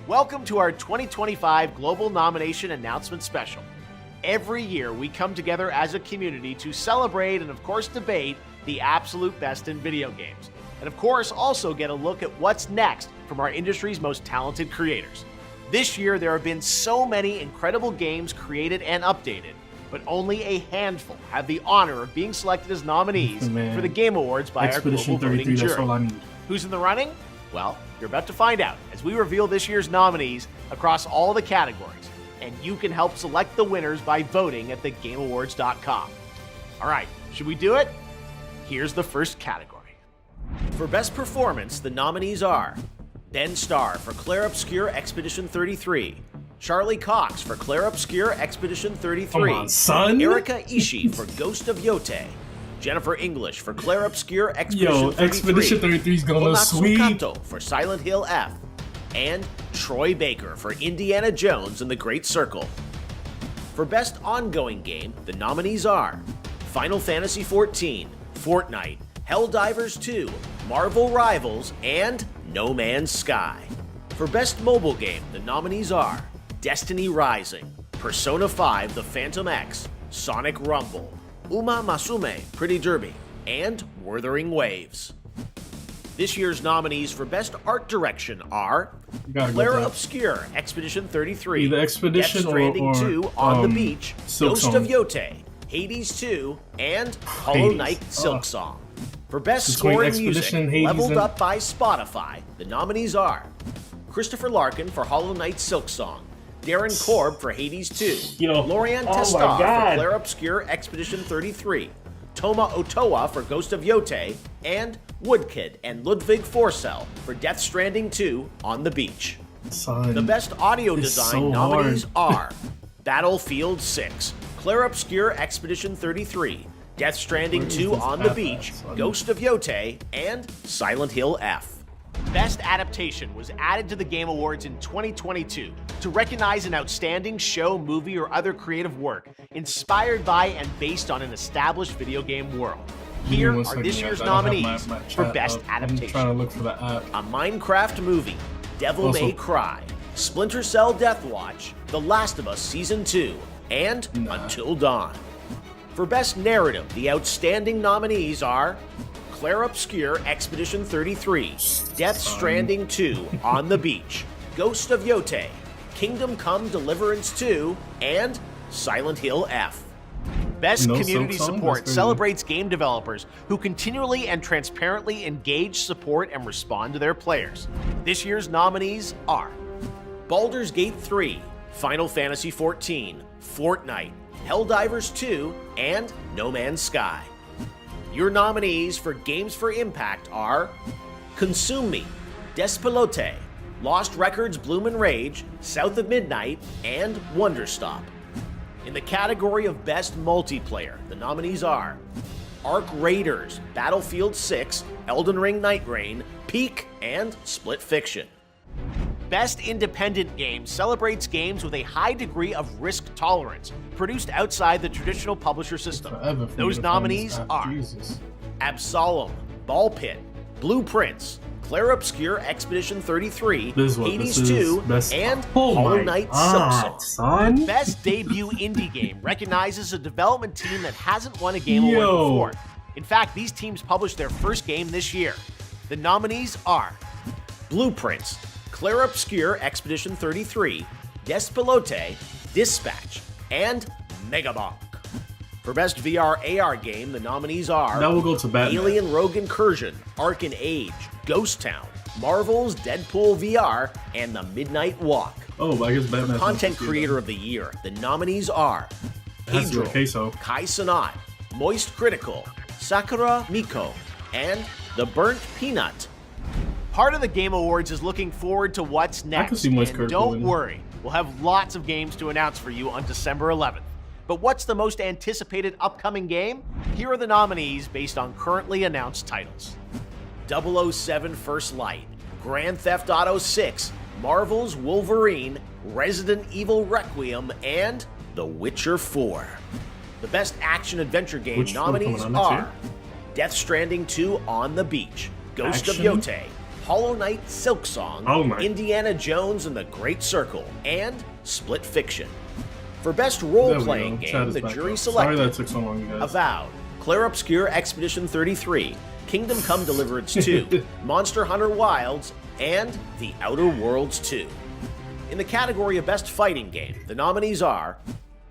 Welcome to our 2025 Global Nomination Announcement Special. Every year, we come together as a community to celebrate and, of course, debate the absolute best in video games. And, of course, also get a look at what's next from our industry's most talented creators. This year, there have been so many incredible games created and updated, but only a handful have the honor of being selected as nominees for the Game Awards by Expedition our global voting 33, that's all I jury. need. Who's in the running? Well, you're about to find out as we reveal this year's nominees across all the categories, and you can help select the winners by voting at thegameawards.com. All right, should we do it? Here's the first category. For Best Performance, the nominees are Ben Starr for Clair Obscur Expedition 33, Charlie Cox for Clair Obscur Expedition 33, Come on, son. Erika Ishii for Ghost of Yote, Jennifer English for Clair Obscur Expedition Yo, 33, Expedition 33 is gonna Onatsu sweep. Kanto for Silent Hill F, and Troy Baker for Indiana Jones and the Great Circle. For Best Ongoing Game, the nominees are Final Fantasy XIV, Fortnite, Helldivers 2, Marvel Rivals, and No Man's Sky. For Best Mobile Game, the nominees are Destiny Rising, Persona 5 The Phantom X, Sonic Rumble, Uma Masume Pretty Derby, and Wuthering Waves. This year's nominees for Best Art Direction are Clair Obscur Expedition 33, Either Expedition Death Stranding or 2 On the Beach, Silk Ghost Song. of Yote, Hades 2, and Hollow Knight Silk Song. For Best Between Score and Expedition, Music, Hades, leveled and- up by Spotify, the nominees are Christopher Larkin for Hollow Knight Silk Song, Darren Korb for Hades 2, Yo, Lorian oh my Testar for God. Clair Obscur Expedition 33, Toma Otoa for Ghost of Yote, and Woodkid and Ludwig Forsell for Death Stranding 2 On the Beach. Son. The Best Audio It's Design so nominees hard. are Battlefield 6, Clair Obscur Expedition 33, Death Stranding Where is 2 this On the app Beach, at, son? Ghost of Yote, and Silent Hill F. Best Adaptation was added to the Game Awards in 2022 to recognize an outstanding show, movie, or other creative work inspired by and based on an established video game world. Here are this year's nominees for Best Adaptation. I'm trying to look for the app. A Minecraft Movie, Devil Also- May Cry, Splinter Cell Deathwatch, The Last of Us Season 2, and Until Dawn. For Best Narrative, the outstanding nominees are Clair Obscur Expedition 33, Death Stranding 2 On the Beach, Ghost of Yote, Kingdom Come Deliverance 2, and Silent Hill F. Best No Community Silk Song? Support That's crazy. celebrates game developers who continually and transparently engage, support, and respond to their players. This year's nominees are Baldur's Gate 3, Final Fantasy XIV, Fortnite, Helldivers 2, and No Man's Sky. Your nominees for Games for Impact are Consume Me, Despelote, Lost Records Bloom and Rage, South of Midnight, and Wonderstop. In the category of Best Multiplayer, the nominees are Ark Raiders, Battlefield 6, Elden Ring Night Rain, Peak, and Split Fiction. Best Independent Game celebrates games with a high degree of risk tolerance, produced outside the traditional publisher system. Forever for me Those to find nominees this app. are Jesus. Absolem, Ball Pit, Blueprints, Clair Obscur Expedition 33, This is what Hades this is. 2, Best- and Oh Hollow my Knight God, Silk Song. son. Best Debut Indie Game recognizes a development team that hasn't won a Game Award Yo. before. In fact, these teams published their first game this year. The nominees are Blueprints, Clair Obscur Expedition 33, Despelote, Dispatch, and Megabonk. For Best VR AR Game, the nominees are That will go to Batman. Alien Rogue Incursion, Arcan Age, Ghost Town, Marvel's Deadpool VR, and The Midnight Walk. Oh, I guess Batman. Content Creator of the Year, the nominees are Has to be Pedro, Queso. Kai Sanat, Moist Critical, Sakura Miko, and The Burnt Peanut. Part of the Game Awards is looking forward to what's next. see Moist And Critical don't in- worry, we'll have lots of games to announce for you on December 11th. But what's the most anticipated upcoming game? Here are the nominees based on currently announced titles. 007 First Light, Grand Theft Auto 6, Marvel's Wolverine, Resident Evil Requiem, and The Witcher 4. The Best Action-Adventure Game Which one nominees coming on next are Death Stranding 2 On the Beach, Ghost Action? of Yote, Hollow Knight Silksong, Hollow Knight. Indiana Jones and the Great Circle, and Split Fiction. For best There we role-playing go. Chat game, is the back jury up. Sorry selected that took so long, you guys. Avowed, Clair Obscur Expedition 33, Kingdom Come Deliverance 2, Monster Hunter Wilds, and The Outer Worlds 2. In the category of Best Fighting Game, the nominees are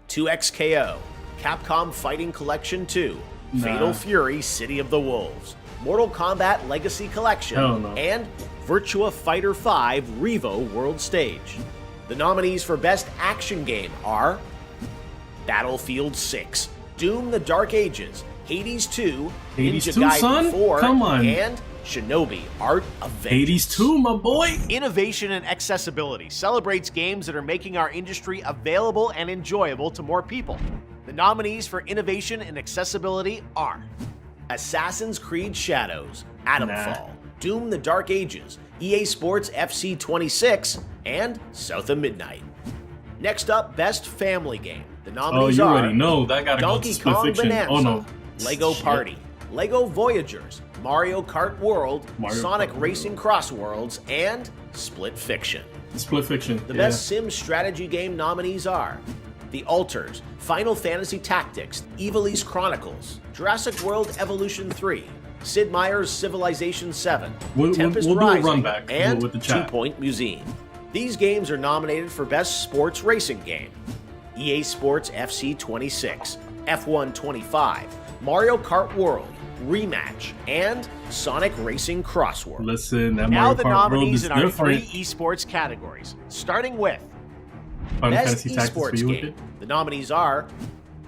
2XKO, Capcom Fighting Collection 2, Fatal Fury City of the Wolves, Mortal Kombat Legacy Collection, Hell no. and Virtua Fighter 5 Revo World Stage. The nominees for Best Action Game are Battlefield 6, Doom the Dark Ages, Hades 2, Hades Ninja 2, Gaiden son? 4, Come on. and Shinobi Art of Vengeance. Hades 2, my boy. Innovation and accessibility celebrates games that are making our industry available and enjoyable to more people. The nominees for innovation and accessibility are Assassin's Creed Shadows, Atomfall, Doom the Dark Ages, EA Sports FC 26, and South of Midnight. Next up, Best Family Game. The Oh, nominees you are already know. That gotta go to Donkey Split Kong Fiction. Bonanza, Oh, no. Lego Shit. Party, Lego Voyagers, Mario Kart World, Mario Sonic Kart Racing Cross Worlds, and Split Fiction. Split Fiction. The Best Sim Strategy Game nominees are The Alters, Final Fantasy Tactics, Ivalice Chronicles, Jurassic World Evolution 3, Sid Meier's Civilization 7, We'll Tempest do a Rising, run back and with the chat. 2 Point Museum. These games are nominated for Best Sports Racing Game. EA Sports FC 26, F1 25, Mario Kart World, Rematch, and Sonic Racing Cross World. Listen, that Now Mario the Kart World nominees is in our different. 3 esports categories, starting with Final Best Fantasy Tactics for esports you, game. okay? The nominees are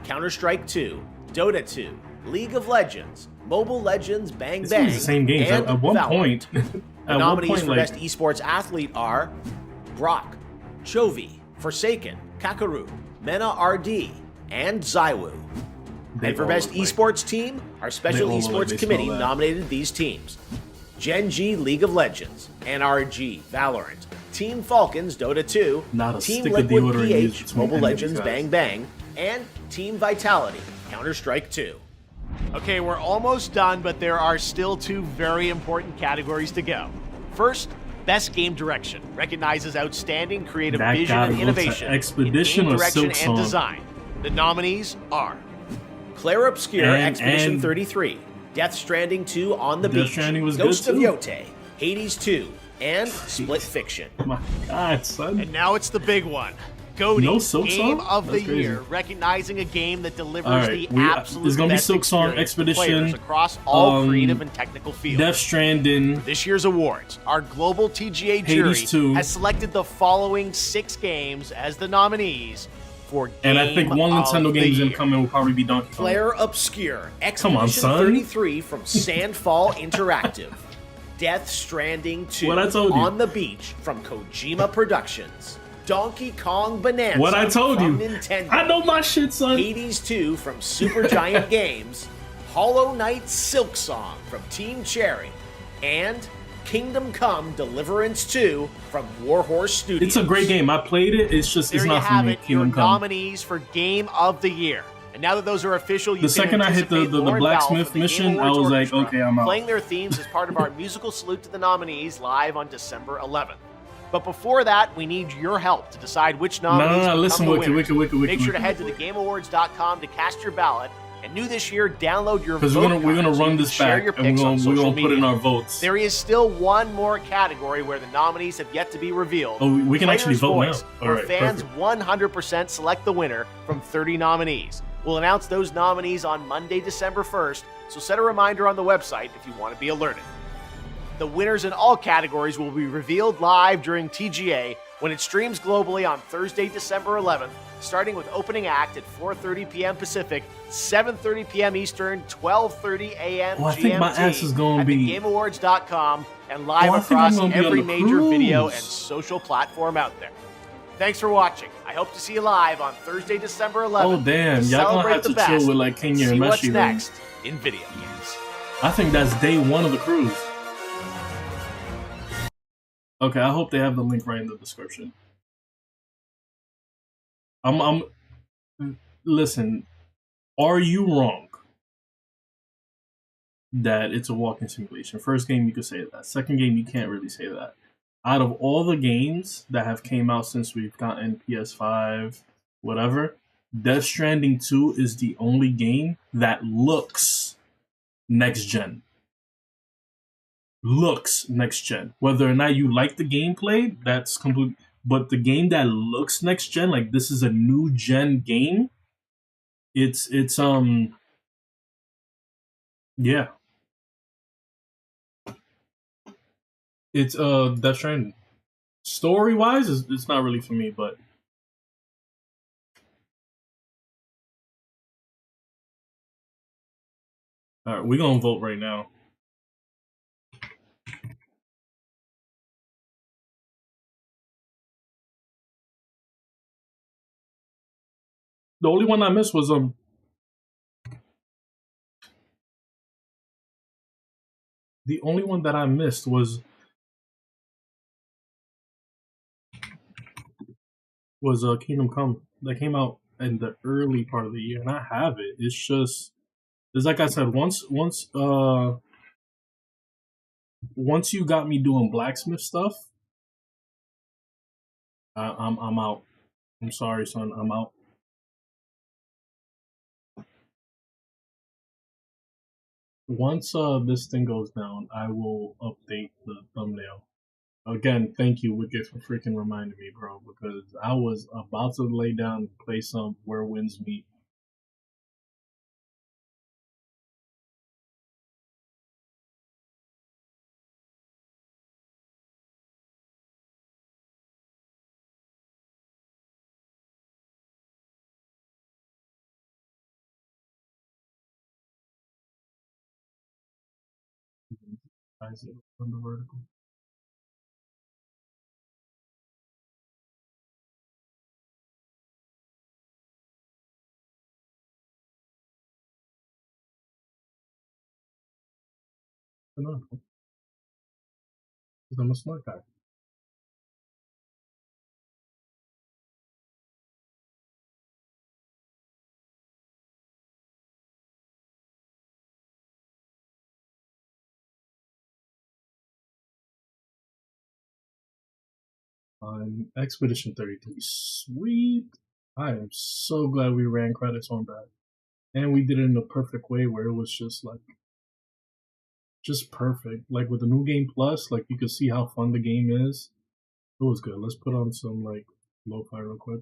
Counter-Strike 2, Dota 2, League of Legends, Mobile Legends Bang This Bang, is the same games. and At one Valorant. point, The at one nominees point, for like, Best Esports Athlete are Brock, Chovy, Forsaken, Kakaru, Mena RD, and Zywoo. they And for all Best look like- Esports Team, our Special all look like Esports they Committee smell that. nominated these teams. Gen G League of Legends, NRG Valorant, Team Falcons Dota 2, Not a Team stick of Liquid deodorant used PH between Mobile any of these Legends guys. Bang Bang, and Team Vitality Counter-Strike 2. Okay, we're almost done, but there are still 2 very important categories to go. First, Best Game Direction recognizes outstanding creative That vision gotta and go to innovation Expedition in game or direction and Silksong. design. The nominees are Clair Obscur Expedition 33, Death Stranding 2 On the Death Beach, Stranding was Ghost good, of too. Yote, Hades 2, and Split Fiction. My God, son. And now it's the big one. GOTY, No Silksong? Game of the That's crazy. Year, recognizing a game that delivers All right, the we- absolute it's gonna be best Silksong, experience to Expedition, players across all um, creative and technical fields. Death Stranding. This year's awards, our global TGA Hades jury 2. has selected the following 6 games as the nominees for Game And I think one of Nintendo the game's Year. incoming will probably be Donkey Kong. Clair Obscur, Come on, Expedition son. 33 from Sandfall Interactive, Death Stranding 2 What I told you. On the Beach from Kojima Productions, Donkey Kong Bonanza What I told from you. Nintendo, I know my shit, son. Hades 2 from Supergiant Games, Hollow Knight Silksong from Team Cherry, and Kingdom Come Deliverance 2 from Warhorse Studios. It's a great game. I played it. It's just, There it's you not for have me. it, your Kingdom Come. nominees for Game of the Year. And now that those are official, you The can second I hit the anticipate Lauren blacksmith Bell from the mission, Game I Awards was like, Orchestra okay, I'm out. playing their themes as part of our musical salute to the nominees live on December 11th. But before that, we need your help to decide which nominees No, become listen, the Wiki, winners. Wiki, Make sure to Wiki. head to thegameawards.com to cast your ballot. And new this year, download your Because vote we're gonna card so run you this can share back your and picks on we're social gonna put in media. our votes. There is still one more category where the nominees have yet to be revealed. Oh, we can actually Player's vote now. Voice, All where right, fans perfect. 100% select the winner from 30 nominees. We'll announce those nominees on Monday, December 1st, so set a reminder on the website if you want to be alerted. The winners in all categories will be revealed live during TGA when it streams globally on Thursday, December 11th, starting with opening act at 4:30 p.m. Pacific, 7:30 p.m. Eastern, 12:30 a.m. Oh, I GMT think my ass is gonna at be- thegameawards.com and live Oh, I think I'm across gonna be on every the major video cruise. and social platform out there. Thanks for watching. I hope to see you live on Thursday, December 11th. Oh, damn. to Y'all gonna celebrate have the to best chill with, like, Kenya and see what's Meshi, man. next in video games. I think that's day 1 of the cruise. Okay, I hope they have the link right in the description. Listen, are you wrong? that it's a walking simulation. First game, you could say that. Second game, you can't really say that. Out of all the games that have came out since we've gotten PS5, whatever, Death Stranding 2 is the only game that looks next gen. Looks next gen. Whether or not you like the gameplay, that's complete. But the game that looks next gen, like this is a new gen game. It's yeah. It's Death Stranding. Story wise, it's not really for me, but all right, we're gonna vote right now. The only one I missed was the only one that I missed was Kingdom Come that came out in the early part of the year, and I have it. It's like I said, once you got me doing blacksmith stuff, I'm out. I'm sorry, son, I'm out. Once this thing goes down, I will update the thumbnail. Again, thank you, Wicked, for freaking reminding me, bro, because I was about to lay down and play some Where Winds Meet. I see on the vertical. No, because I'm a smart guy. Expedition 33, sweet. I am so glad we ran credits on that. And we did it in a perfect way where it was just like, just perfect. Like with the new game plus, like you could see how fun the game is. It was good. Let's put on some like lo-fi real quick.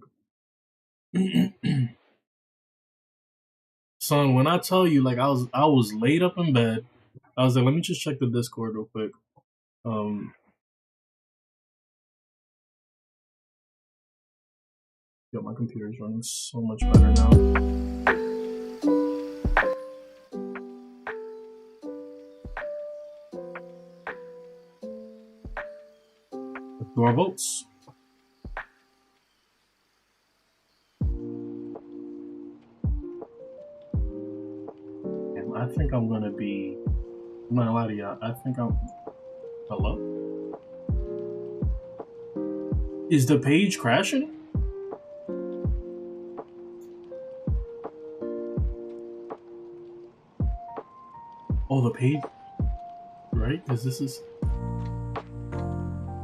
Son, when I tell you, like I was laid up in bed. I was like, let me just check the Discord real quick. Yo, my computer is running so much better now. Let's do our votes. I think I'm gonna be. I'm not gonna lie to y'all. I think I'm. Hello? Is the page crashing? Oh, the page. Right? Because this is.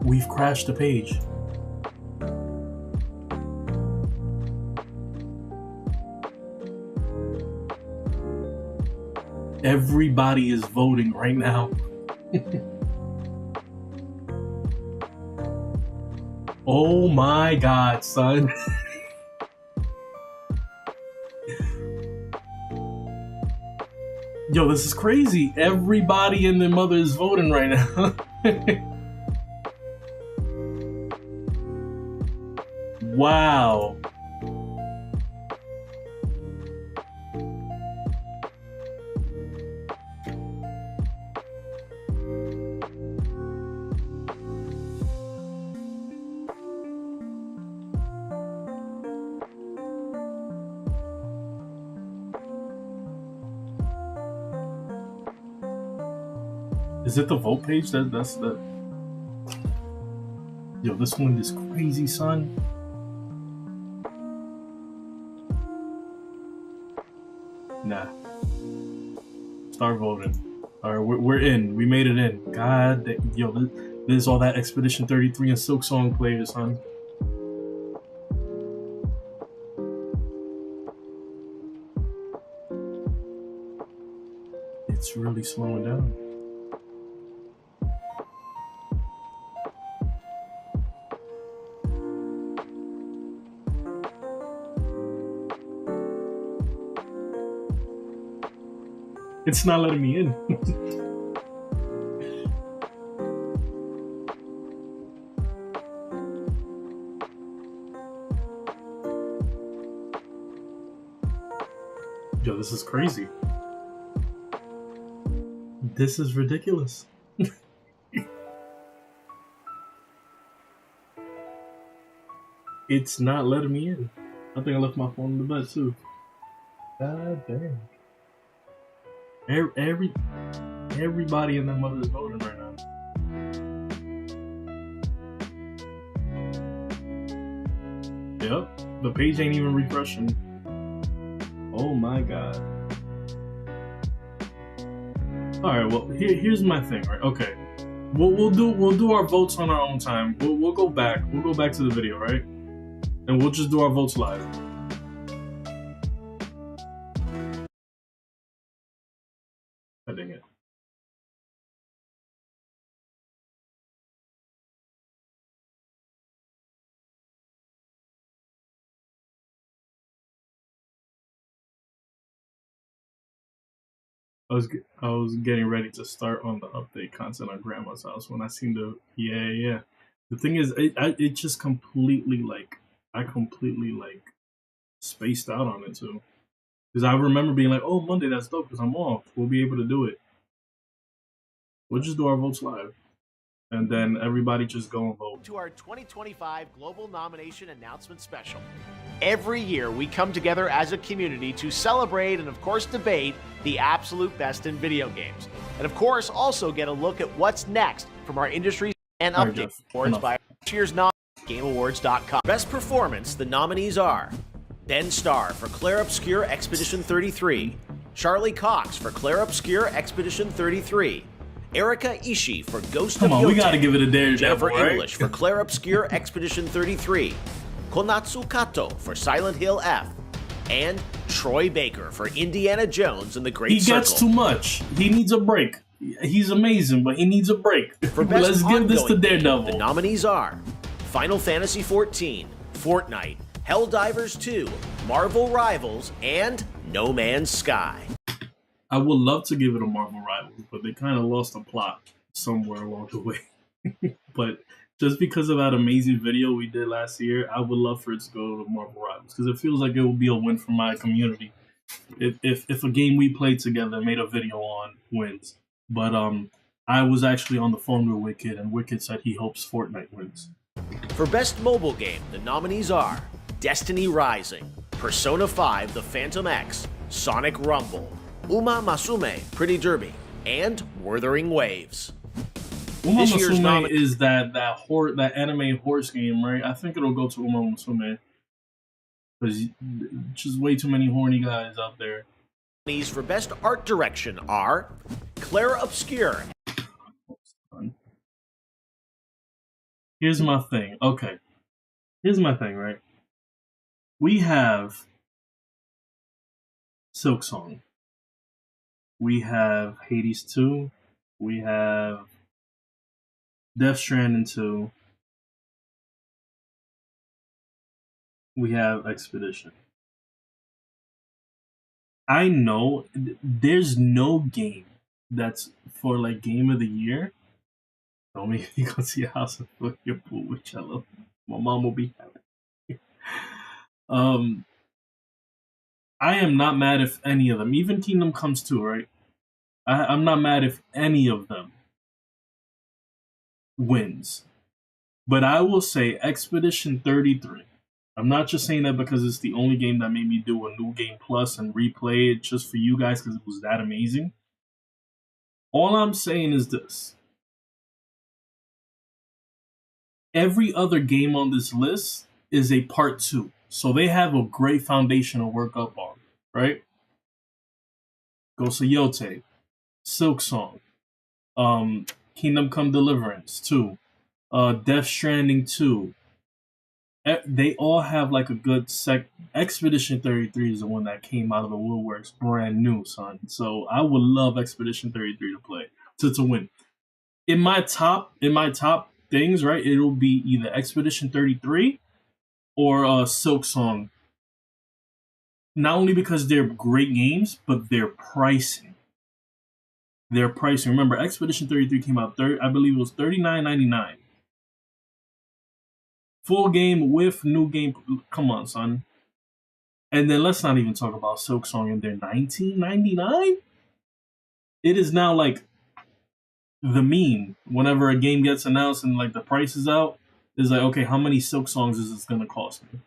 We've crashed the page. Everybody is voting right now. Oh my god, son. Yo, this is crazy. Everybody and their mother is voting right now. Wow. Is it the vote page? That's the. Yo, this one is crazy, son. Nah. Start voting. All right, we're in. We made it in. God, yo, this is all that Expedition 33 and Silk Song players, son. It's really slowing down. It's not letting me in. Yo, this is crazy. This is ridiculous. It's not letting me in. I think I left my phone in the bed too. God damn. Everybody in their mother's voting right now. Yep, the page ain't even refreshing. Oh my god. All right, well here's my thing, right? Okay, we'll do our votes on our own time. We'll go back. We'll go back to the video, right? And we'll just do our votes live. I dang it. I was getting ready to start on the update content on Grandma's house when I seen the yeah. The thing is, it just completely I completely spaced out on it too, because I remember being like, oh, Monday, that's dope because I'm off. We'll be able to do it. We'll just do our votes live, and then everybody just go and vote. To our 2025 Global Nomination Announcement Special. Every year, we come together as a community to celebrate and, of course, debate the absolute best in video games. And, of course, also get a look at what's next from our industry and update awards by this year's GameAwards.com. Best performance, the nominees are Ben Starr for Clair Obscur Expedition 33, Charlie Cox for Clair Obscur Expedition 33, Erika Ishii for Ghost of Yotei. We gotta give it a dare. Jennifer right? English for Clair Obscur Expedition 33, Konatsu Kato for Silent Hill F, and Troy Baker for Indiana Jones and the Great Circle. He gets too much. He needs a break. He's amazing, but he needs a break. For best Let's give this to ongoing game, Daredevil. the nominees are Final Fantasy XIV, Fortnite, Helldivers 2, Marvel Rivals, and No Man's Sky. I would love to give it a Marvel Rivals, but they kind of lost the plot somewhere along the way. But just because of that amazing video we did last year, I would love for it to go to Marvel Rivals, because it feels like it would be a win for my community if a game we played together made a video on wins. But I was actually on the phone with Wicked, and Wicked said he hopes Fortnite wins. For Best Mobile Game, the nominees are Destiny Rising, Persona 5 The Phantom X, Sonic Rumble, Uma Masume Pretty Derby, and Wuthering Waves. Uma Musume is that anime horse game, right? I think it'll go to Uma Musume, because just way too many horny guys out there. Nominees for Best Art Direction are Clair Obscur. Here's my thing. Okay. Here's my thing, right? We have Silk Song. We have Hades 2. We have Death Stranding 2. We have Expedition. I know there's no game that's for Game of the Year. Don't make me go see a house and fuck your pool with cello. My mom will be happy. I am not mad if any of them, even Kingdom Comes 2, right? I'm not mad if any of them wins. But I will say Expedition 33. I'm not just saying that because it's the only game that made me do a New Game Plus and replay it just for you guys because it was that amazing. All I'm saying is this. Every other game on this list is a part 2. So they have a great foundation to work up on, right? Ghost of Yotei, Silk Song, Kingdom Come Deliverance 2, Death Stranding 2. They all have like a good Expedition 33 is the one that came out of the woodworks brand new, son. So I would love Expedition 33 to play to win. In my top things, right? It'll be either Expedition 33 or Silk Song. Not only because they're great games, but their pricing. Their pricing. Remember, Expedition 33 came out I believe it was $39.99. Full game with new game. Come on, son. And then let's not even talk about Silk Song and their $19.99. It is now like the meme. Whenever a game gets announced and like the price is out, it's like, okay, how many Silk Songs is this gonna cost me?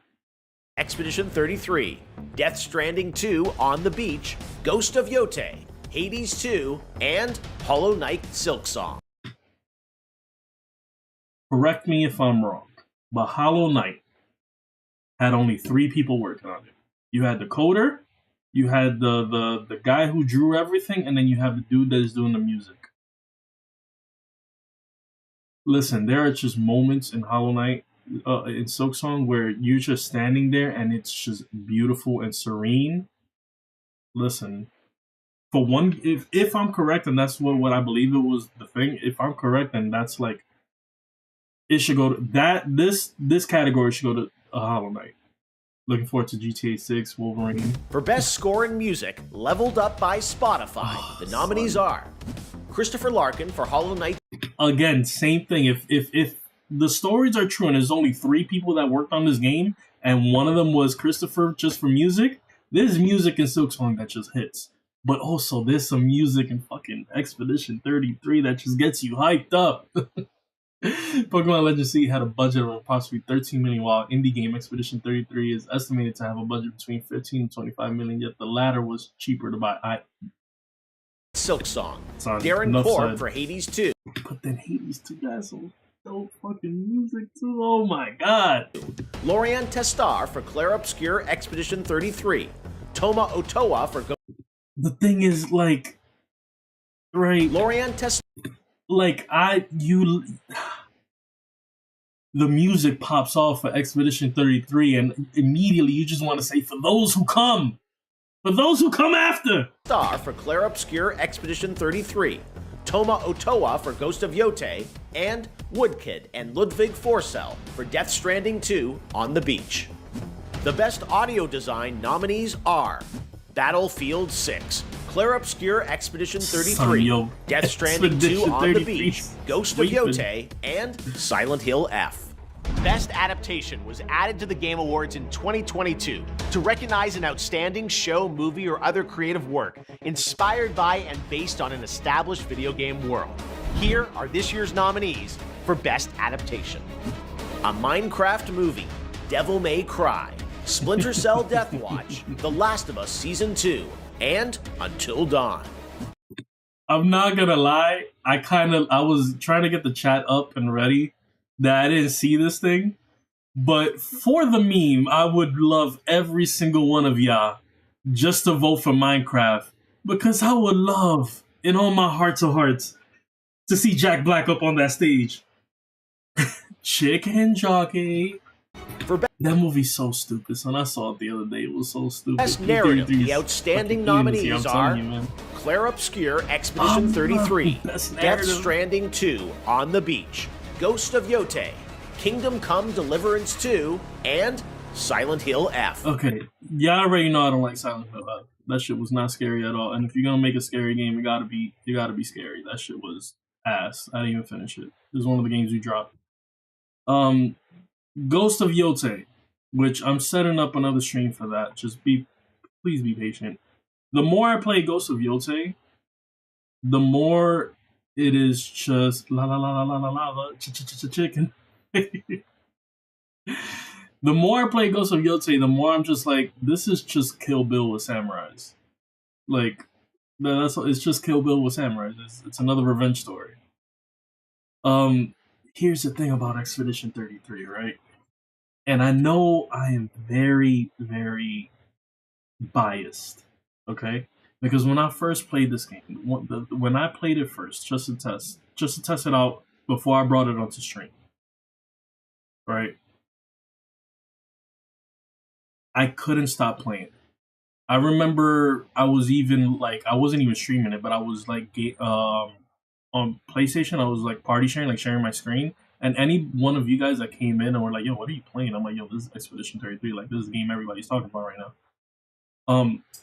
Expedition 33, Death Stranding 2 On the Beach, Ghost of Yote, Hades 2, and Hollow Knight Silk Song. Correct me if I'm wrong, but Hollow Knight had only 3 people working on it. You had the coder, you had the guy who drew everything, and then you have the dude that is doing the music. Listen, there are just moments in Hollow Knight, in Silk Song, where you're just standing there and it's just beautiful and serene. Listen, for one, if I'm correct, and that's what I believe it was the thing. If I'm correct, then that's like it should go to that. This category should go to a Hollow Knight. Looking forward to GTA 6, Wolverine. For Best Score in Music, leveled up by Spotify, the nominees are Christopher Larkin for Hollow Knight. Again, same thing. If the stories are true and there's only 3 people that worked on this game, and one of them was Christopher just for music, there's music in Silk Song that just hits. But also, there's some music in fucking Expedition 33 that just gets you hyped up. Pokemon Legends C had a budget of approximately 13 million, while indie game Expedition 33 is estimated to have a budget between 15 and 25 million, yet the latter was cheaper to buy. Silk Song. Darren Korb for Hades 2. But then Hades 2 got some dope fucking music too. Oh my god. Lorian Testar for Clair Obscur Expedition 33. Toma Otoa for The thing is, like, right, Lorian Testar. Like, the music pops off for Expedition 33, and immediately you just want to say, for those who come after. Star for Clair Obscur Expedition 33. Toma Otoa for Ghost of Yote, and Woodkid and Ludwig Forsell for Death Stranding 2 On the Beach. The Best Audio Design nominees are Battlefield 6, Clair Obscur Expedition 33, Death Stranding 2 On the Beach, Ghost of Yote, and Silent Hill F. Best Adaptation was added to the Game Awards in 2022 to recognize an outstanding show, movie, or other creative work inspired by and based on an established video game world. Here are this year's nominees for Best Adaptation: a Minecraft movie, Devil May Cry, Splinter Cell Deathwatch, The Last of Us Season 2, and Until Dawn. I'm not gonna lie, I was trying to get the chat up and ready that I didn't see this thing, but for the meme, I would love every single one of y'all just to vote for Minecraft, because I would love, in all my hearts of hearts, to see Jack Black up on that stage. Chicken jockey. That movie's so stupid, son. I saw it the other day. It was so stupid. Best Narrative, the outstanding nominees are Clair Obscur Expedition 33, Death Stranding 2 On the Beach, Ghost of Yote, Kingdom Come Deliverance 2, and Silent Hill F. Okay, y'all already know I don't like Silent Hill F. That shit was not scary at all. And if you're gonna make a scary game, you gotta be scary. That shit was ass. I didn't even finish it. It was one of the games we dropped. Ghost of Yote, which I'm setting up another stream for that. Please be patient. The more I play Ghost of Yote, the more it is just la la la la la la la chicken. The more I play Ghost of Yote, the more I'm just like, this is just Kill Bill with samurais. Like, it's just Kill Bill with samurais. It's another revenge story. Here's the thing about Expedition 33, right? And I know I am very, very biased, okay? Because when I first played this game, when I played it first, just to test it out before I brought it onto stream, right? I couldn't stop playing. I remember I was even like I wasn't even streaming it, but I was like on PlayStation. I was like party sharing, like sharing my screen. And any one of you guys that came in and were like, "Yo, what are you playing?" I'm like, "Yo, this is Expedition 33. Like, this is the game everybody's talking about right now."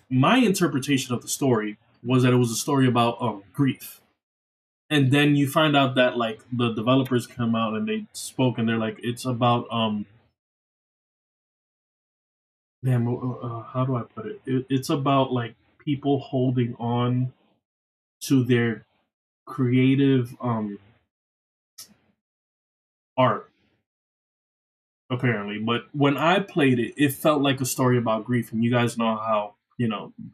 My interpretation of the story was that it was a story about grief, and then you find out that like the developers come out and they spoke and they're like, it's about damn, how do I put it? It's about like people holding on to their creative art, apparently. But when I played it, it felt like a story about grief, and you guys know how,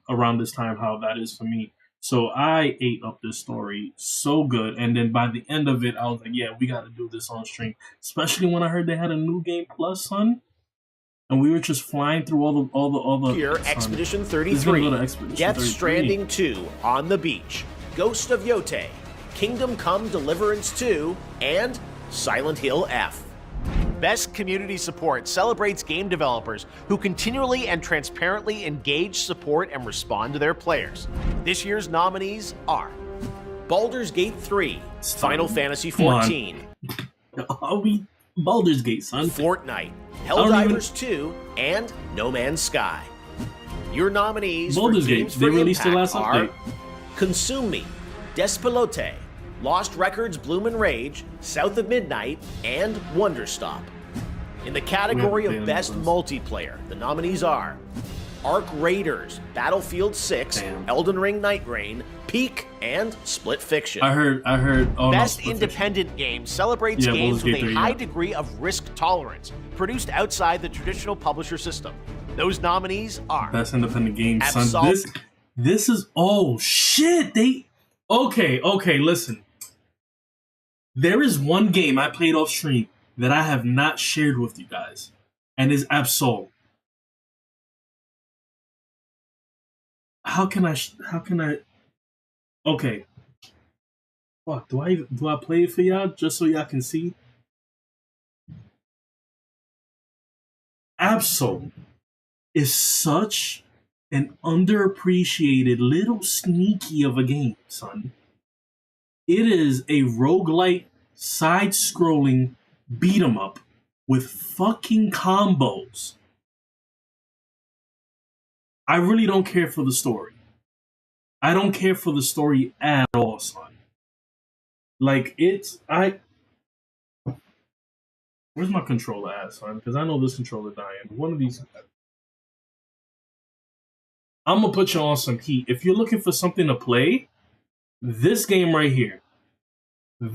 around this time how that is for me. So I ate up this story so good, and then by the end of it, I was like, "Yeah, we got to do this on stream." Especially when I heard they had a new game plus, son, and we were just flying through all the. Here, Expedition 33, Death 33. Stranding 2, On the Beach, Ghost of Yote, Kingdom Come Deliverance 2, and Silent Hill F. Best Community Support celebrates game developers who continually and transparently engage, support, and respond to their players. This year's nominees are Baldur's Gate 3, Final Fantasy 14, Are we Baldur's Gate, son? Fortnite, Helldivers 2, and No Man's Sky. Your nominees Baldur's for Gate, games they for released their impact last are update. Consume Me, Despelote, Lost Records Bloom and Rage, South of Midnight, and Wonderstop. In the category of Best Multiplayer, the nominees are Arc Raiders, Battlefield 6, Elden Ring Night Rain, Peak, and Split Fiction. I heard. Oh, Best no, Split Independent Fiction. Game celebrates Yeah, games Baldur's with Gate a 3, high yeah. degree of risk tolerance, produced outside the traditional publisher system. Those nominees are Best Independent Game, son. Absol- This is oh shit. Okay. Listen, there is one game I played off stream that I have not shared with you guys, and is Absol. How can I? Okay. Fuck. Do I play it for y'all just so y'all can see? Absol is such an underappreciated little sneaky of a game, son. It is a roguelite side-scrolling beat 'em up with fucking combos. I really don't care for the story. I don't care for the story at all, son. Like, where's my controller at, son? Because I know this controller dying. One of these... I'm gonna put you on some heat. If you're looking for something to play, this game right here. And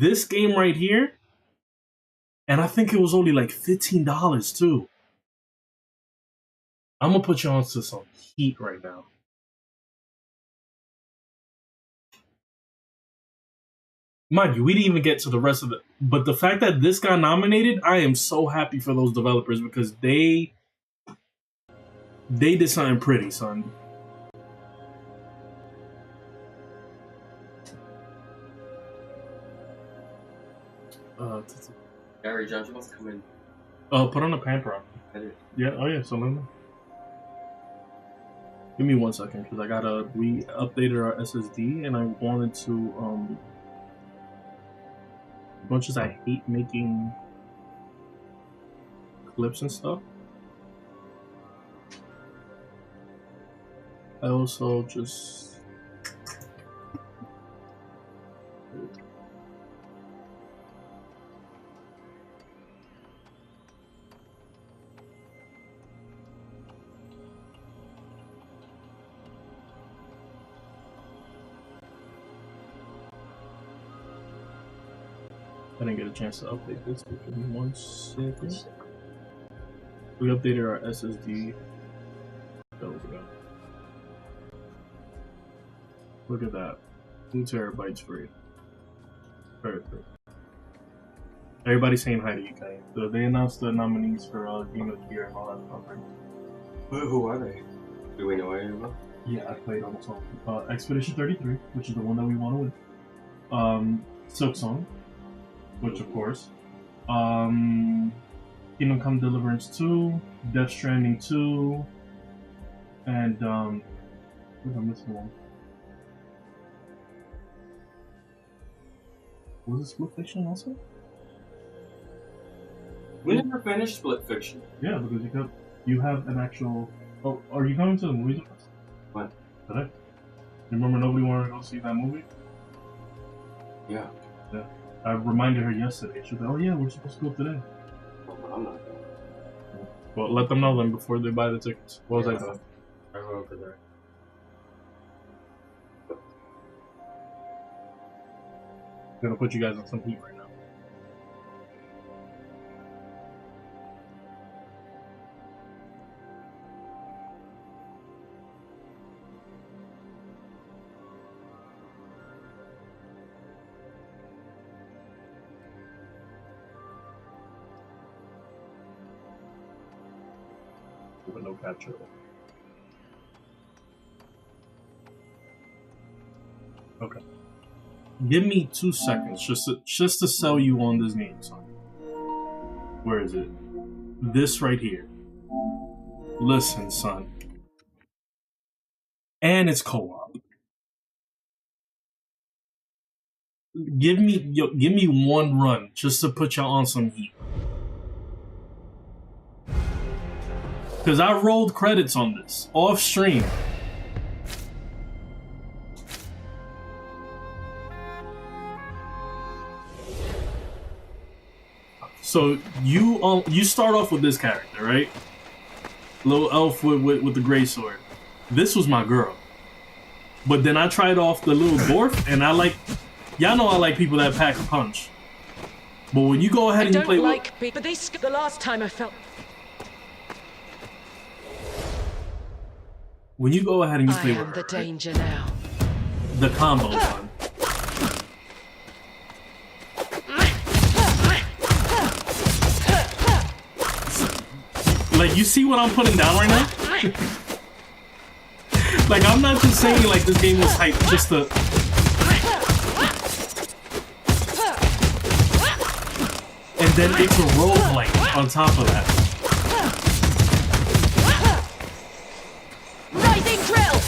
I think it was only like $15 too. I'm gonna put you on to some heat right now. Mind you, we didn't even get to the rest of it. But the fact that this got nominated, I am so happy for those developers because they did something pretty, son. Gary Judge wants to come in. Put on a pamper on. Yeah, oh yeah, so let me. Give me 1 second, because we updated our SSD, and I wanted to, as much as I hate making clips and stuff, I also just... I didn't get a chance to update this. Give me 1 second. We updated our SSD. That was good. Look at that. 2 terabytes free. Perfect. Everybody's saying hi to you guys. So they announced the nominees for Game of the Year and all that stuff, right? Who are they? Do we know any of them? Yeah, I played almost all of them. Expedition 33, which is the one that we want to win. Silk Song, which of course. Kingdom Come Deliverance 2, Death Stranding 2, and I think I'm missing one. Was it Split Fiction also? We never finished Split Fiction. Yeah, because you have an actual. Oh, are you coming to the movies with us? What? Today? Remember nobody wanted to go see that movie? Yeah. Yeah. I reminded her yesterday. She was like, "Oh yeah, we're supposed to go today." Well, but I'm not going. Well, let them know then before they buy the tickets. What was I doing? I remember that. I'm gonna put you guys on some heat right now. With no capture. Okay. Give me 2 seconds just to sell you on this game, son. Where is it? This right here. Listen, son. And it's co-op. Give me one run just to put y'all on some heat. Because I rolled credits on this off stream. So you start off with this character, right? Little elf with the gray sword. This was my girl. But then I tried off the little dwarf, and y'all know I like people that pack a punch. But when you go ahead and you play but they skipped the last time I felt. When you go ahead and you I play am with the her, danger now. the combo one. Like, you see what I'm putting down right now? Like, I'm not just saying like this game was hype just to. And then it's a roguelike on top of that. Rising drill.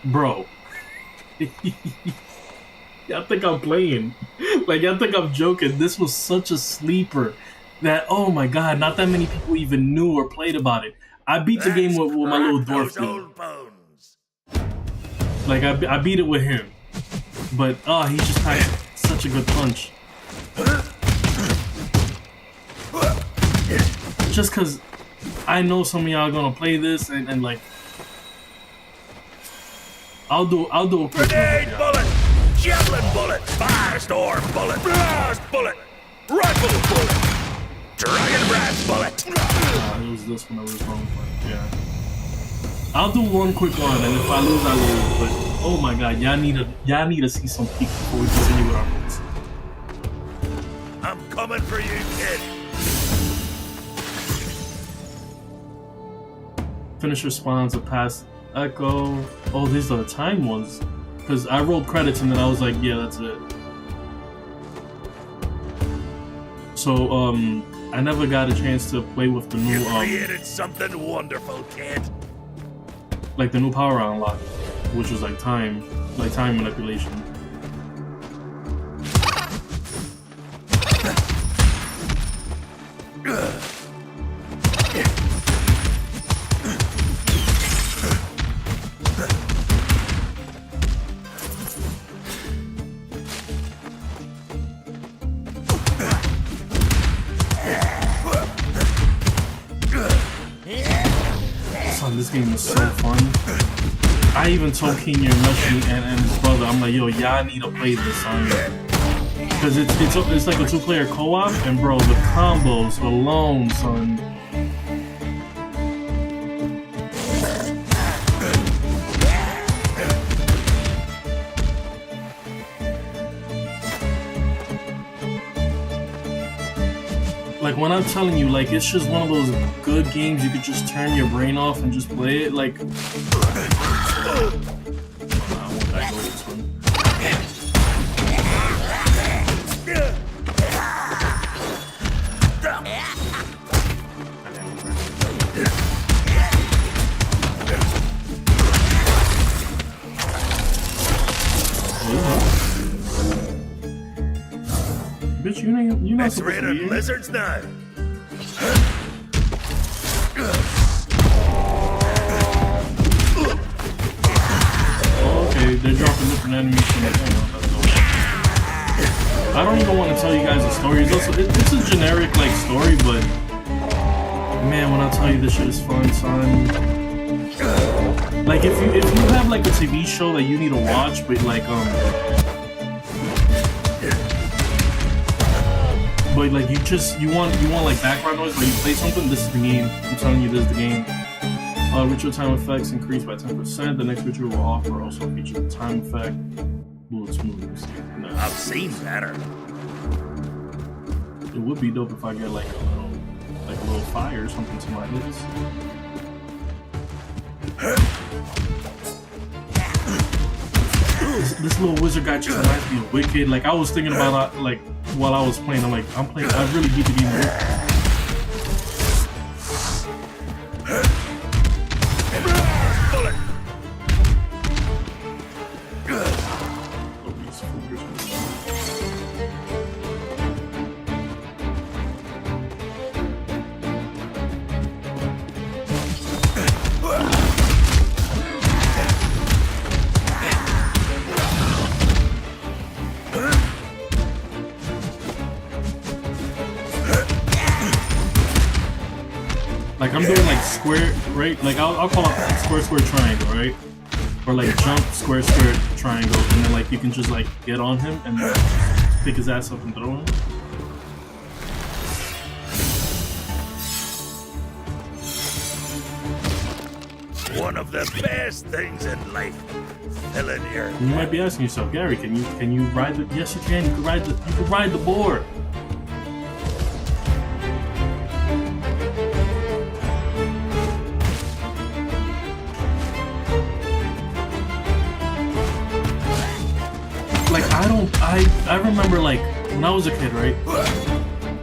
Bro. Y'all think I'm playing. Like, y'all think I'm joking. This was such a sleeper that, oh my god, not that many people even knew or played about it. I beat the game with my little dwarf dude. Like, I beat it with him. But, he just packed such a good punch. Just because I know some of y'all are gonna play this and like, I'll do a quick Grenade bullet! Javelin bullet! Firestorm bullet! Blast bullet! Rifle bullet! Dragon breath bullet! It was this one I was wrong for. Yeah. I'll do one quick run, and if I lose, I lose. But oh my god, y'all need to see some peaks before we continue with our runs. I'm coming for you, kid! Finish response, a pass, echo. Oh, these are the time ones. Because I rolled credits and then I was like, yeah, that's it. So, I never got a chance to play with the new, You created something wonderful, kid! like the new power unlock, which was like time manipulation. This game is so fun. I even told Kenya and his brother, I'm like, yo, y'all need to play this song. Because it's like a 2-player co-op, and bro, the combos alone, son. Like when I'm telling you, like it's just one of those good games you could just turn your brain off and just play it. Like, I want that go this one. Bitch, you're not supposed to be here. Lizards now. Oh, okay, they're dropping different enemies from the thing. I don't even want to tell you guys the story. It's a generic like story, but man, when I tell you this shit is fun, son. Like if you have like a TV show that you need to watch, but like you want like background noise while you play something, this is the game. I'm telling you, this is the game. Ritual time effects increased by 10%. The next ritual will offer also feature the time effect. Bullet smoothness. No. I've seen better. It would be dope if I get like a little fire or something to my hits. This little wizard guy just reminds me of Wicked. Like I was thinking about like while I was playing, I really beat the game. Like I'm doing like square, right? Like I'll call it square triangle, right? Or like jump square triangle, and then like you can just like get on him and pick his ass up and throw him. One of the best things in life. Filling here. You might be asking yourself, Gary, can you ride the? Yes, you can. You can ride the board. Like I remember like when I was a kid, right?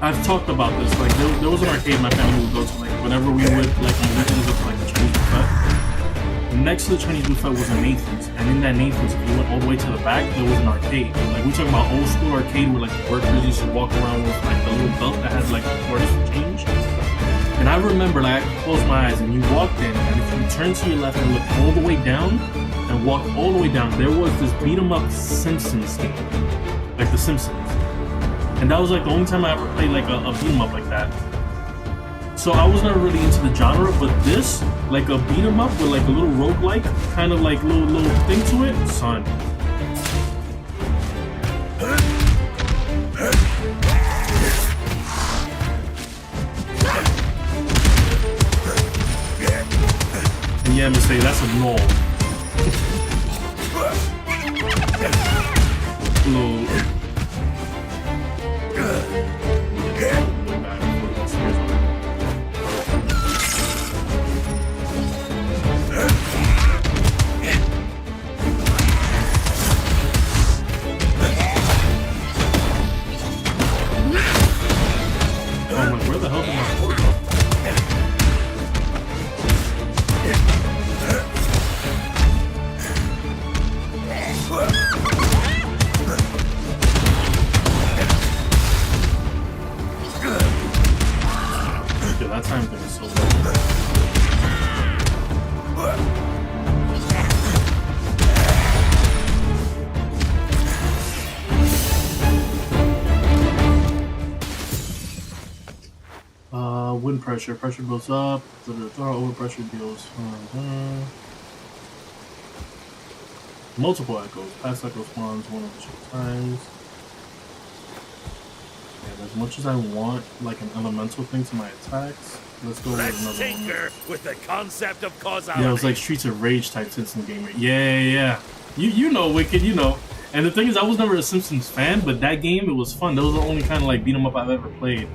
I've talked about this. Like there was an arcade my family would go to. Like whenever we would like on weekends of like the Chinese buffet. Next to the Chinese buffet was a Nathan's, and in that Nathan's, if you went all the way to the back, there was an arcade. Like we talking about old school arcade where like the workers used to walk around with like the little belt that had like quarters for change. And I remember like I could close my eyes and you walked in, and if you turned to your left and looked all the way down and walked all the way down, there was this beat 'em up Simpsons game, like the Simpsons. And that was like the only time I ever played like a beat 'em up like that. So I was never really into the genre, but this, like a beat 'em up with like a little roguelike kind of like little thing to it, son. And yeah, mistake, that's a null. Little. That time thing is so low. Wind pressure. Pressure goes up. Overpressure deals. Multiple echoes. Past echo spawns one additional times. And as much as I want like an elemental thing to my attacks, let's go with another tinker one. with the concept of causality. Yeah, it was like Streets of Rage type Simpsons game. Yeah. You know Wicked, you know. And the thing is, I was never a Simpsons fan, but that game, it was fun. That was the only kind of like beat 'em up I've ever played.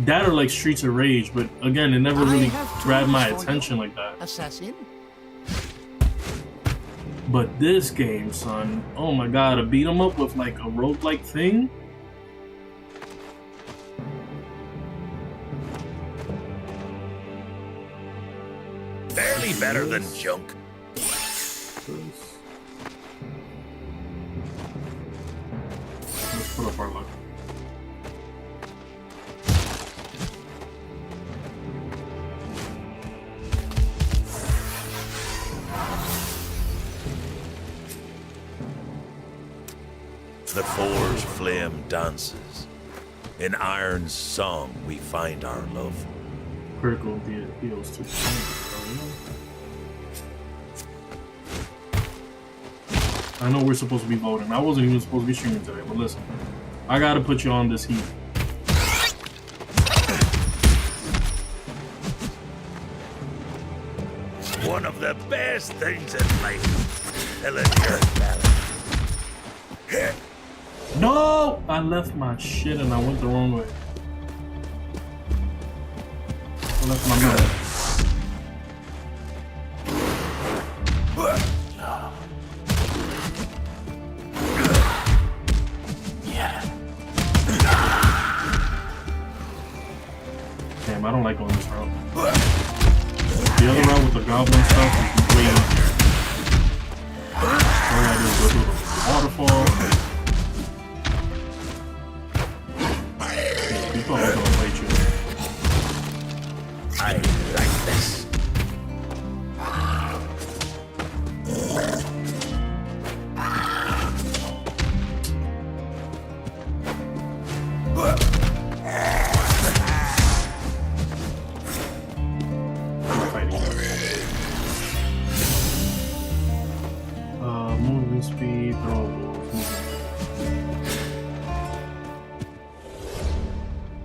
That or like Streets of Rage, but again, it never really grabbed my attention like that. Assassin. But this game, son, oh my god, to beat 'em up with like a roguelike thing. Barely better than junk. Let's put up our luck. The forge flame dances. In iron's song we find our love. Critical deals to. I know we're supposed to be voting. I wasn't even supposed to be streaming today, but listen, I gotta put you on this heat. One of the best things in life. LFG balance. No! I left my shit and I went the wrong way. I left my money. Damn, I don't like going this route. The other route with the goblin stuff is way easier. All I gotta do is go through the waterfall. People are gonna fight you. I like this. Movement speed, throwables.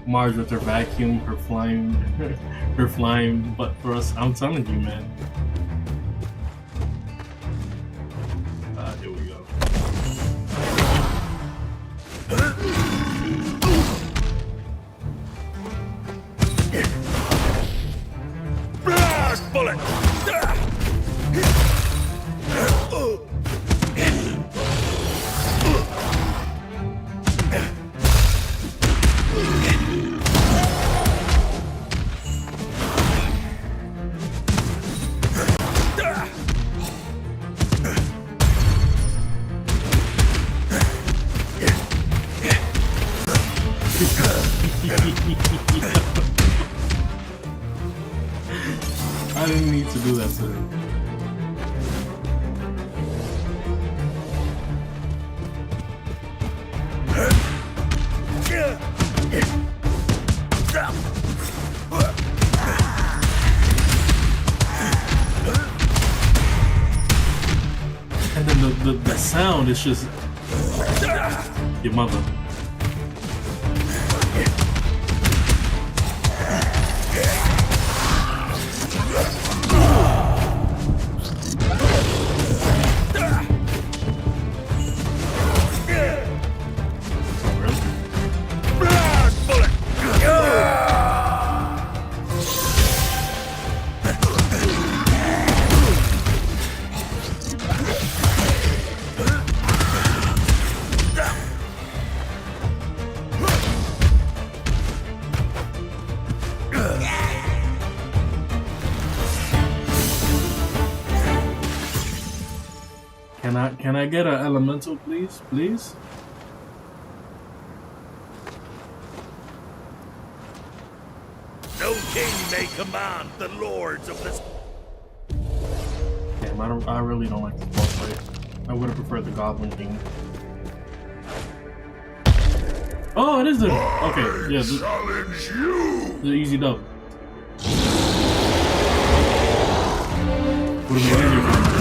Mars with her vacuum, her flying butt thrust. I'm telling you, man. Here we go. Blast bullet! I didn't need to do that to him. And then the sound is just your mother. Blast bullet! Can I get an elemental, please? Please? No king may command the lords of this. Damn, I really don't like the boss fight. I would have preferred the Goblin King. Oh, it is the okay. Yeah, Challenge you. the easy dub. Would have been easier for me.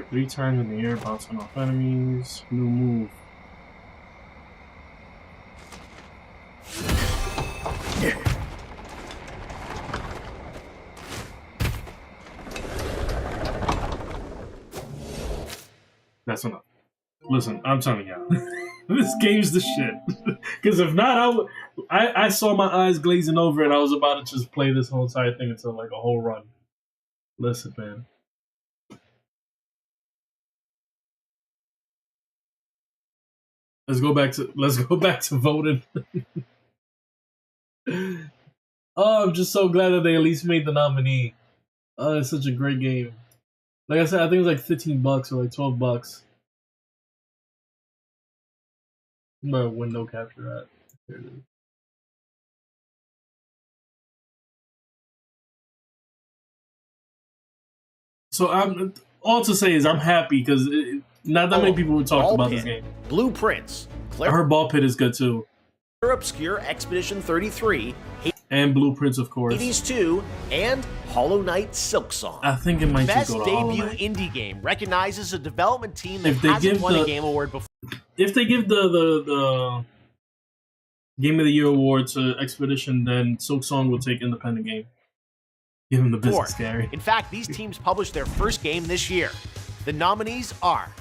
3 times in the air, bouncing off enemies. New move. That's enough. Listen, I'm telling y'all, this game's the shit. Because if not, I saw my eyes glazing over and I was about to just play this whole entire thing until like a whole run. Listen, man. Let's go back to voting. Oh, I'm just so glad that they at least made the nominee. Oh, it's such a great game. Like I said, I think it was like $15 or like $12. Where window capture at? There it is. So I'm all to say is I'm happy because not that many people talked Ball about Pit, this game. Blueprints, I heard Ball Pit is good too, Obscure Expedition 33, and Blueprints of course. Hades 2, and Hollow Knight Silksong. I think it might just Best go to Hollow debut Knight. indie game recognizes a development team that If they hasn't give won the- a game award before. If they give the Game of the Year award to Expedition, then Silksong will take Independent Game. Give him the business, Gary. In fact, these teams published their first game this year. The nominees are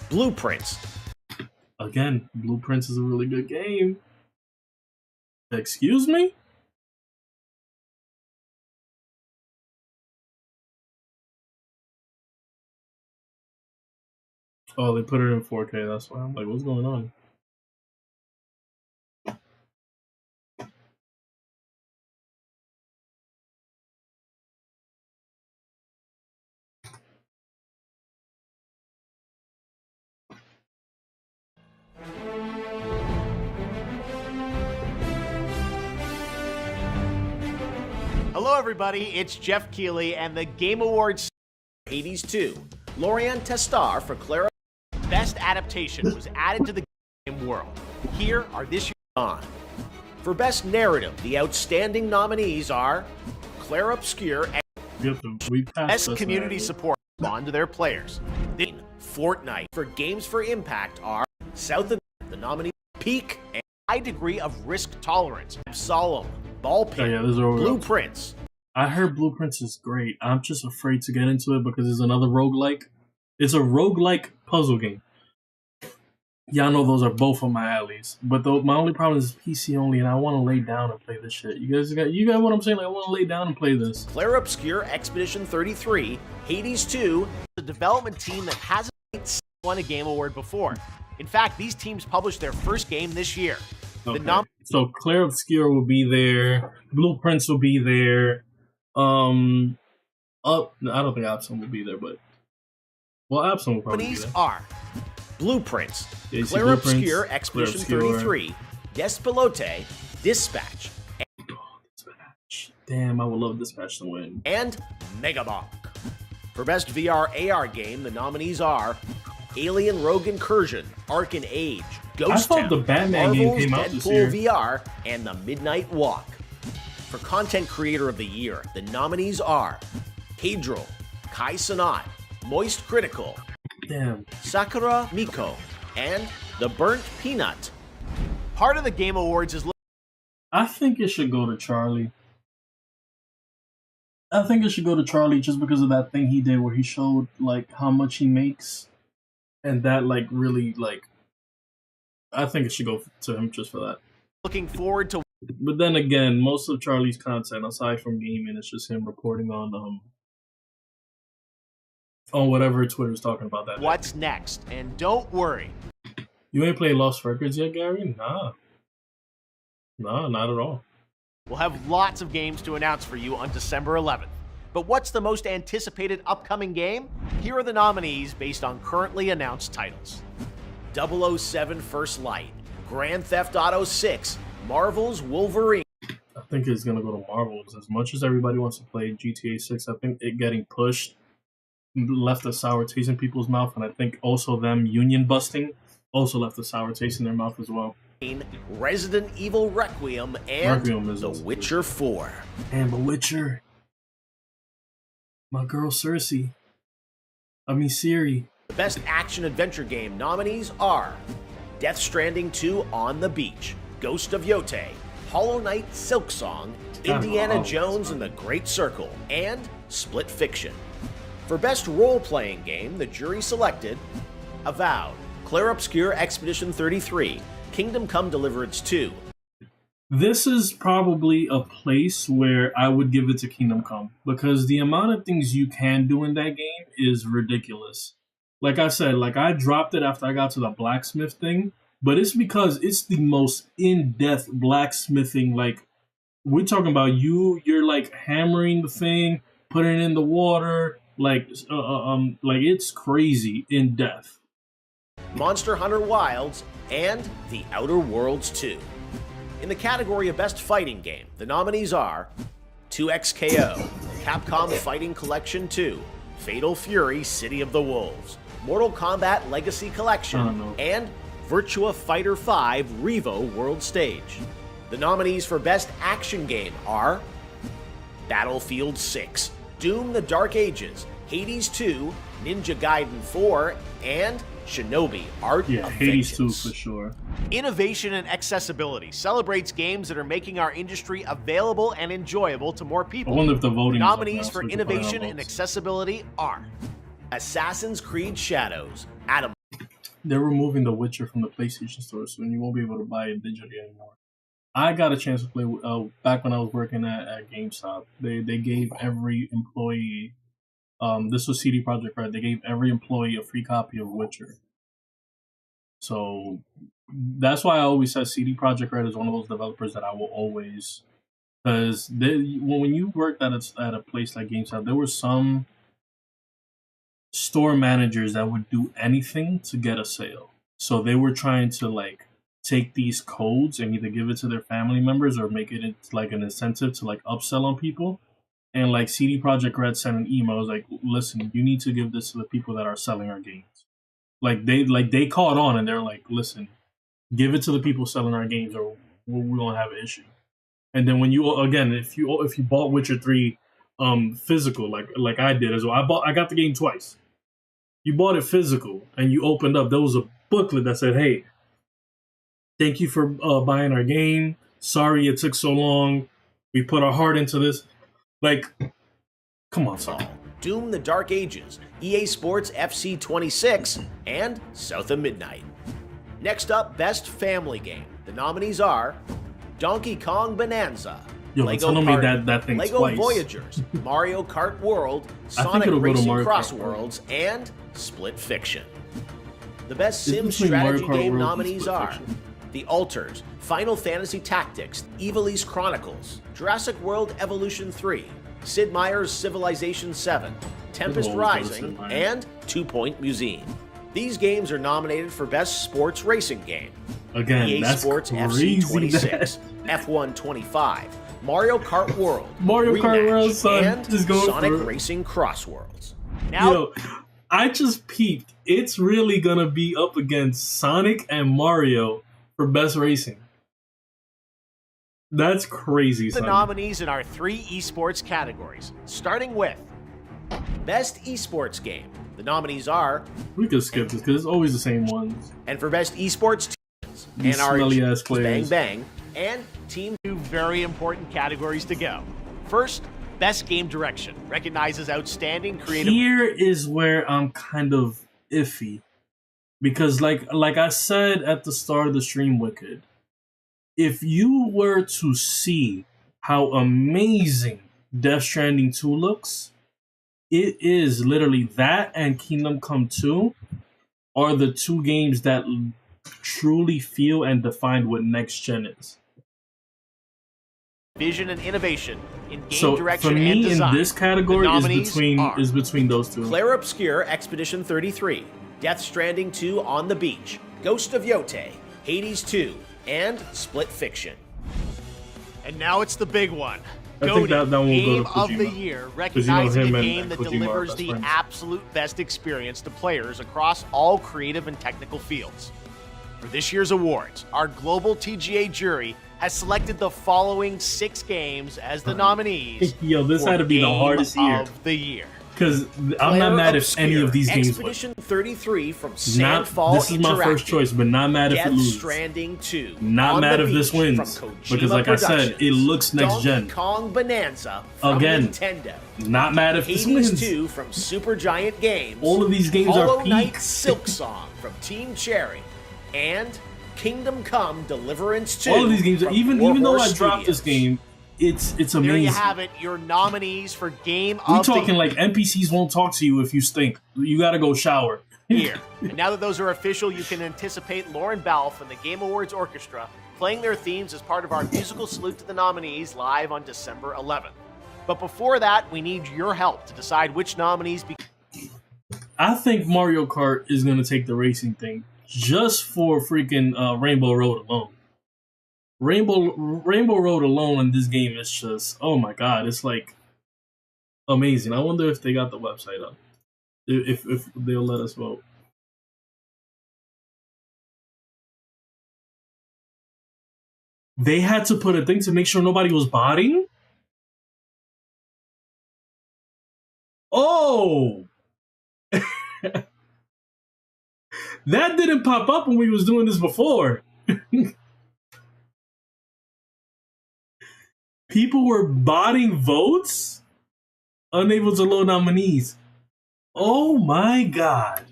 Blueprints, Again, Blueprints is a really good game. Excuse me? Oh, they put it in 4K, that's why. I'm like, what's going on? Hello, everybody. It's Jeff Keighley, and the Game Awards Hades 2. Lorian Testar for Clara. Best Adaptation was added to the game world. Here are this year's on. For Best Narrative, the outstanding nominees are Claire Obscure and We passed Best this Community narrative. Support on to their players. Then, Fortnite. For Games for Impact are South of the nominee Peak and High Degree of Risk Tolerance, Solemn, Ball Pit, Oh, yeah, those are all Blueprints. I heard Blueprints is great. I'm just afraid to get into it because it's another roguelike. It's a roguelike puzzle game. Yeah, I know those are both of my alleys. But my only problem is PC only, and I want to lay down and play this shit. You guys got what I'm saying? Like, I want to lay down and play this. Claire Obscure Expedition 33, Hades 2, the development team that hasn't won a game award before. In fact, these teams published their first game this year. Okay. So Claire Obscure will be there. Blueprints will be there. I don't think Absum will be there, but Absum will probably be Nominees there. are Blueprints, Yeah, you see Claire Blueprints, Obscure Claire Expedition Obscure. 33, Despelote, Dispatch, Dispatch. Damn, I would love Dispatch to win. and Megabonk. For Best VR AR game, the nominees are Alien Rogue Incursion, Arcan Age, Ghost thought Town, the Batman game Marvel's came out this Deadpool year. VR, and The Midnight Walk. For Content Creator of the Year, the nominees are Pedro, Kai Sanat, Moist Critical, Damn. Sakura Miko, and The Burnt Peanut. Part of the Game Awards is I think it should go to Charlie. I think it should go to Charlie just because of that thing he did where he showed like how much he makes, and that like really like. I think it should go to him just for that. looking forward to But then again, most of Charlie's content, aside from gaming, it's just him reporting on whatever Twitter's talking about that day. what's next. And don't worry, You ain't played Lost Records yet, Gary? Nah, not at all. we'll have lots of games to announce for you on December 11th. But what's the most anticipated upcoming game? Here are the nominees based on currently announced titles. 007 First Light, Grand Theft Auto 6, Marvel's Wolverine, I think it's gonna go to Marvels. As much as everybody wants to play GTA 6, I think it getting pushed left a sour taste in people's mouth, and I think also them union busting also left a sour taste in their mouth as well. Resident Evil Requiem, and Requiem is The also Witcher 4. And The Witcher. My girl Cersei. I mean, Siri. The best action-adventure game nominees are Death Stranding 2 On the Beach, Ghost of Yote, Hollow Knight Silksong, Indiana Jones and the Great Circle, and Split Fiction. For best role-playing game, the jury selected Avowed, Clair Obscur Expedition 33, Kingdom Come Deliverance 2. This is probably a place where I would give it to Kingdom Come because the amount of things you can do in that game is ridiculous. Like I said, like I dropped it after I got to the blacksmith thing, but it's because it's the most in-depth blacksmithing. Like we're talking about you're like hammering the thing, putting it in the water, like it's crazy in depth. Monster Hunter Wilds, and The Outer Worlds 2. In the category of Best Fighting Game, the nominees are 2XKO, Capcom Fighting Collection 2, Fatal Fury City of the Wolves, Mortal Kombat Legacy Collection, and Virtua Fighter 5 Revo World Stage. The nominees for Best Action Game are Battlefield 6, Doom the Dark Ages, Hades 2, Ninja Gaiden 4, and Shinobi Art of Hades 2 Vengeance. for sure. Innovation and accessibility celebrates games that are making our industry available and enjoyable to more people. I wonder if the voting is up Nominees now, so for we can put in our innovation and votes. accessibility are Assassin's Creed Shadows, Adam. They're removing The Witcher from the PlayStation Store, so you won't be able to buy it digitally anymore. I got a chance to play back when I was working at GameStop. They gave every employee, this was CD Projekt Red, they gave every employee a free copy of Witcher. So that's why I always said CD Projekt Red is one of those developers that I will always, because when you worked at a place like GameStop, there were some store managers that would do anything to get a sale. So they were trying to like take these codes and either give it to their family members or make it like an incentive to like upsell on people. And like CD Projekt Red sent an email, was like, listen, you need to give this to the people that are selling our games. They caught on and they're like, listen, give it to the people selling our games or we're gonna have an issue. And then when you again, if you bought Witcher 3 physical, like I did as well, I got the game twice. You bought it physical and you opened up, there was a booklet that said, hey, thank you for buying our game. Sorry it took so long. We put our heart into this. Like, come on, son. Doom the Dark Ages, EA Sports FC 26, and South of Midnight. Next up, Best Family Game. The nominees are Donkey Kong Bonanza, Yo, Lego Nintendo Party, made that thing Lego twice. Voyagers, Mario Kart World, I think Sonic it'll go to Racing Mario Kart Cross World. Worlds, and Split Fiction. The Best It's Sim between Mario Strategy Kart Game World and nominees Split are Fiction. The Alters, Final Fantasy Tactics, Ivalice Chronicles, Jurassic World Evolution 3, Sid Meier's Civilization 7, Tempest It'll always go to Rising, Sid Meier. and 2 Point Museum. These games are nominated for Best Sports Racing Game. Again, EA that's Sports crazy. FC 26, F1 25, Mario Kart World, Mario Kart Rematch, World, son, and just going Sonic for it. Racing Cross Worlds. Now, Yo, I just peeped. It's really gonna be up against Sonic and Mario for best racing. That's crazy, the son. nominees in our 3 esports categories, starting with Best Esports Game. The nominees are, We could skip this because it's always the same ones. and for Best Esports Teams, These NRG, smelly-ass Bang players. Bang, and Team 2 very important categories to go. First, Best Game Direction, recognizes outstanding creative... Here is where I'm kind of iffy. Because like I said at the start of the stream, Wicked, if you were to see how amazing Death Stranding 2 looks, it is literally that and Kingdom Come 2 are the 2 games that truly feel and define what next gen is. Vision and innovation in game So direction for me, and design. in this category, The is nominees between those two. Clair Obscur Expedition 33, Death Stranding 2 On the Beach, Ghost of Yote, Hades 2, and Split Fiction. And now it's the big one. I think that one will go to Game of the Kojima. Year, 'Cause recognizing him a and game that Kojima are delivers best the friends. absolute best experience to players across all creative and technical fields. For this year's awards, our global TGA jury has selected the following 6 games as the nominees Yo, this for had to be the Game hardest year. of the Year. Because I'm not mad if any of these games win. Expedition 33 from Not, Sandfall this is my first Interactive. choice, but not mad if it Death loses. Stranding 2. Not On mad the if this Beach wins, from Kojima because like I said, it Productions. looks next Donkey gen. Kong Bonanza from Again, Nintendo. Not mad if this Hades wins. 2 from Supergiant Games. All of these games Hollow are Knight peak. Silk Song from Team Cherry. And Kingdom Come Deliverance 2. All of these games, from even Warhorse though I dropped this Studios. game, it's amazing. There you have it, your nominees for Game We of the talking like NPCs won't talk to you if you stink. You gotta go shower. Year. And now that those are official, you can anticipate Lauren Balfe and the Game Awards Orchestra playing their themes as part of our musical salute to the nominees live on December 11th. But before that, we need your help to decide which nominees. I think Mario Kart is gonna take the racing thing just for freaking Rainbow Road alone. Rainbow Road alone in this game is just, oh my god, it's like amazing. I wonder if they got the website up. If they'll let us vote. They had to put a thing to make sure nobody was botting? Oh! That didn't pop up when we was doing this before. People were botting votes? Unable to load nominees. Oh my god.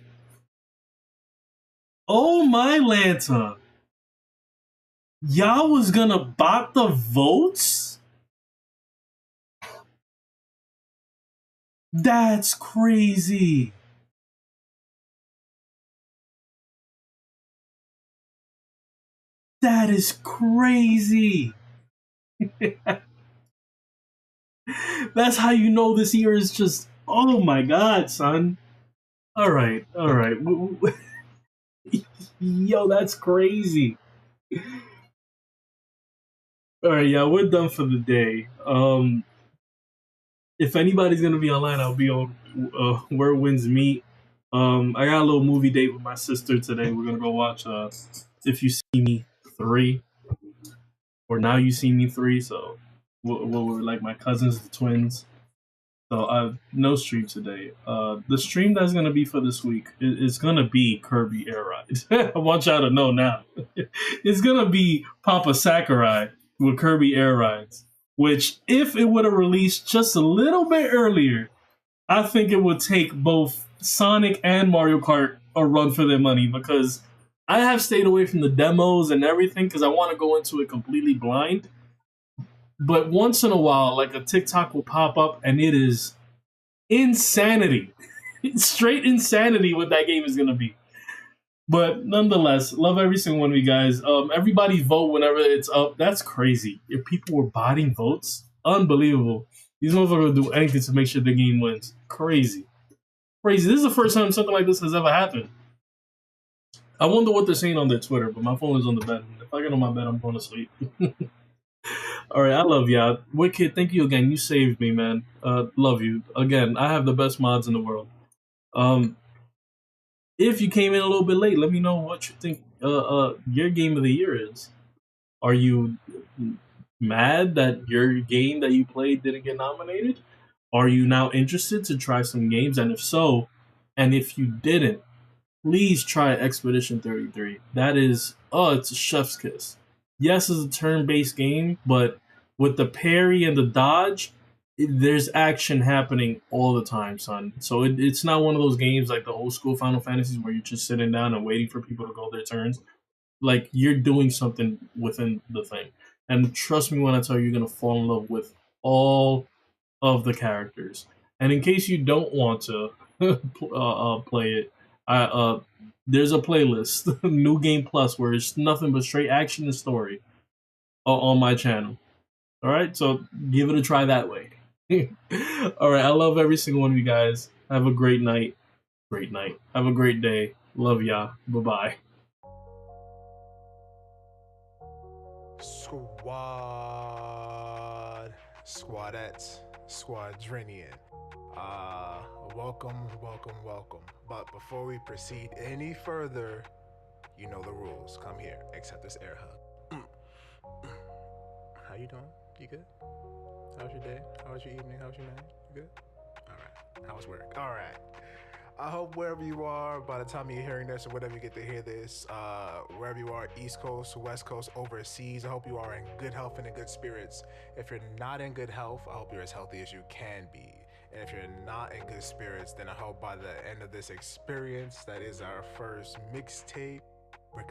Oh my Lanta. Y'all was gonna bot the votes? That's crazy. That is crazy. That's how you know this year is just, oh my god, son. All right. Yo, that's crazy. All right, yeah, we're done for the day. If anybody's gonna be online, I'll be on Where Winds Meet. I got a little movie date with my sister today. We're gonna go watch If You See Me 3, or Now You See Me 3. So we're like my cousins, the twins. So I have no stream today. The stream that's gonna be for this week is gonna be Kirby Air Ride. I want y'all to know now. It's gonna be Papa Sakurai with Kirby Air Rides. Which, if it would have released just a little bit earlier, I think it would take both Sonic and Mario Kart a run for their money, because I have stayed away from the demos and everything because I want to go into it completely blind. But once in a while, like a TikTok will pop up and it is insanity. It's straight insanity what that game is going to be. But nonetheless, love every single one of you guys. Everybody vote whenever it's up. That's crazy. If people were botting votes, unbelievable. These motherfuckers will do anything to make sure the game wins. Crazy. This is the first time something like this has ever happened. I wonder what they're saying on their Twitter, but my phone is on the bed. If I get on my bed, I'm going to sleep. All right, I love y'all. Wicked, thank you again. You saved me, man. Love you. Again, I have the best mods in the world. If you came in a little bit late, let me know what you think your game of the year is. Are you mad that your game that you played didn't get nominated? Are you now interested to try some games? And if so, and if you didn't, please try Expedition 33. That is, it's a chef's kiss. Yes, it's a turn-based game, but with the parry and the dodge, there's action happening all the time, son. So it's not one of those games like the old school Final Fantasies where you're just sitting down and waiting for people to go their turns. Like, you're doing something within the thing. And trust me when I tell you, you're going to fall in love with all of the characters. And in case you don't want to play it, there's a playlist, New Game Plus, where it's nothing but straight action and story on my channel. All right, so give it a try that way. All right, I love every single one of you guys. Have a great night. Have a great day. Love y'all. Bye-bye. Squadettes, Squadrinian. Welcome. But before we proceed any further, you know the rules. Come here, accept this air hug. How you doing? You good? How's your day? How's your evening? How's your night? You good? All right. How's work? All right. I hope wherever you are, by the time you're hearing this or whatever you get to hear this, wherever you are, East Coast, West Coast, overseas, I hope you are in good health and in good spirits. If you're not in good health, I hope you're as healthy as you can be. And if you're not in good spirits, then I hope by the end of this experience, that is our first mixtape, we're